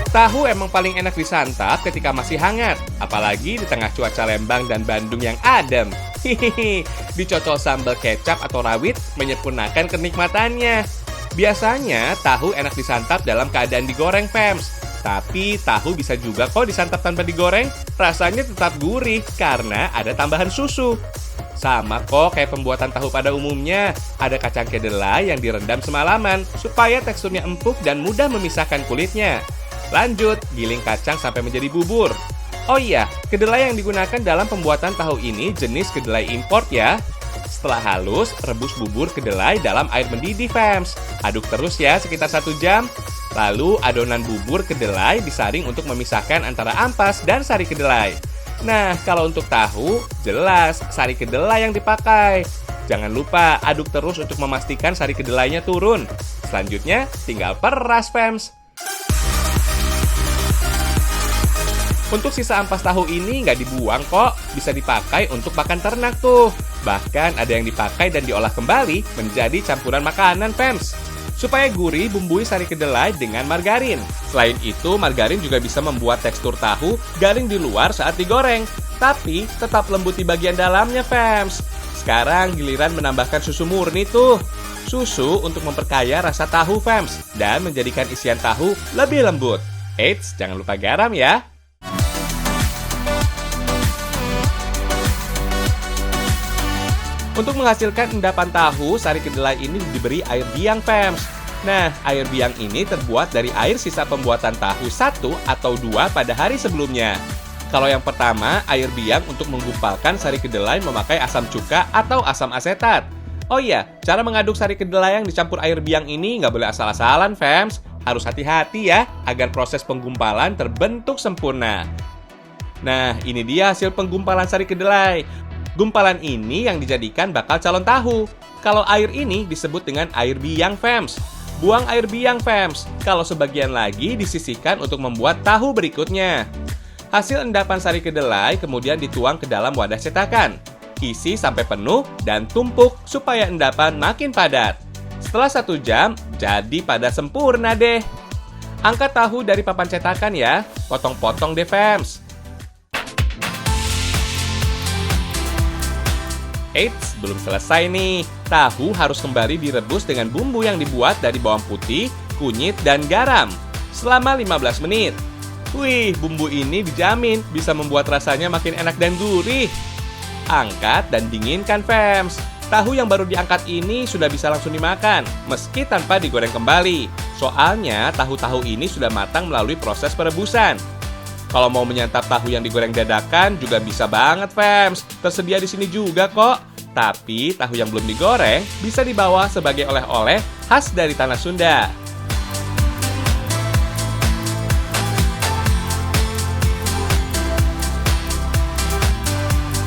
Tahu emang paling enak disantap ketika masih hangat, apalagi di tengah cuaca Lembang dan Bandung yang adem. Hihihi, dicocol sambal kecap atau rawit menyempurnakan kenikmatannya. Biasanya tahu enak disantap dalam keadaan digoreng, Fems. Tapi tahu bisa juga kok disantap tanpa digoreng, rasanya tetap gurih karena ada tambahan susu. Sama kok kayak pembuatan tahu pada umumnya, ada kacang kedelai yang direndam semalaman supaya teksturnya empuk dan mudah memisahkan kulitnya. Lanjut, giling kacang sampai menjadi bubur. Oh iya, kedelai yang digunakan dalam pembuatan tahu ini jenis kedelai import ya. Setelah halus, rebus bubur kedelai dalam air mendidih, Fems. Aduk terus ya sekitar 1 jam. Lalu adonan bubur kedelai disaring untuk memisahkan antara ampas dan sari kedelai. Nah, kalau untuk tahu, jelas sari kedelai yang dipakai. Jangan lupa aduk terus untuk memastikan sari kedelainya turun. Selanjutnya, tinggal peras, Fems. Untuk sisa ampas tahu ini nggak dibuang kok, bisa dipakai untuk pakan ternak tuh. Bahkan ada yang dipakai dan diolah kembali menjadi campuran makanan, Fems. Supaya gurih, bumbui sari kedelai dengan margarin. Selain itu, margarin juga bisa membuat tekstur tahu garing di luar saat digoreng. Tapi tetap lembut di bagian dalamnya, Fems. Sekarang giliran menambahkan susu murni tuh. Susu untuk memperkaya rasa tahu, Fems, dan menjadikan isian tahu lebih lembut. Eits, jangan lupa garam ya. Untuk menghasilkan endapan tahu, sari kedelai ini diberi air biang, Fems. Nah, air biang ini terbuat dari air sisa pembuatan tahu 1 atau 2 pada hari sebelumnya. Kalau yang pertama, air biang untuk menggumpalkan sari kedelai memakai asam cuka atau asam asetat. Oh iya, cara mengaduk sari kedelai yang dicampur air biang ini nggak boleh asal-asalan, Fems. Harus hati-hati ya, agar proses penggumpalan terbentuk sempurna. Nah, ini dia hasil penggumpalan sari kedelai. Gumpalan ini yang dijadikan bakal calon tahu. Kalau air ini disebut dengan air biang, Fems. Buang air biang, Fems. Kalau sebagian lagi disisihkan untuk membuat tahu berikutnya. Hasil endapan sari kedelai kemudian dituang ke dalam wadah cetakan. Isi sampai penuh dan tumpuk supaya endapan makin padat. Setelah 1 jam, jadi pada sempurna deh. Angkat tahu dari papan cetakan ya. Potong-potong deh, Fems. Eits, belum selesai nih. Tahu harus kembali direbus dengan bumbu yang dibuat dari bawang putih, kunyit, dan garam selama 15 menit. Wih, bumbu ini dijamin bisa membuat rasanya makin enak dan gurih. Angkat dan dinginkan, Fems. Tahu yang baru diangkat ini sudah bisa langsung dimakan, meski tanpa digoreng kembali. Soalnya, tahu-tahu ini sudah matang melalui proses perebusan. Kalau mau menyantap tahu yang digoreng dadakan juga bisa banget, Fems. Tersedia di sini juga kok. Tapi tahu yang belum digoreng bisa dibawa sebagai oleh-oleh khas dari tanah Sunda.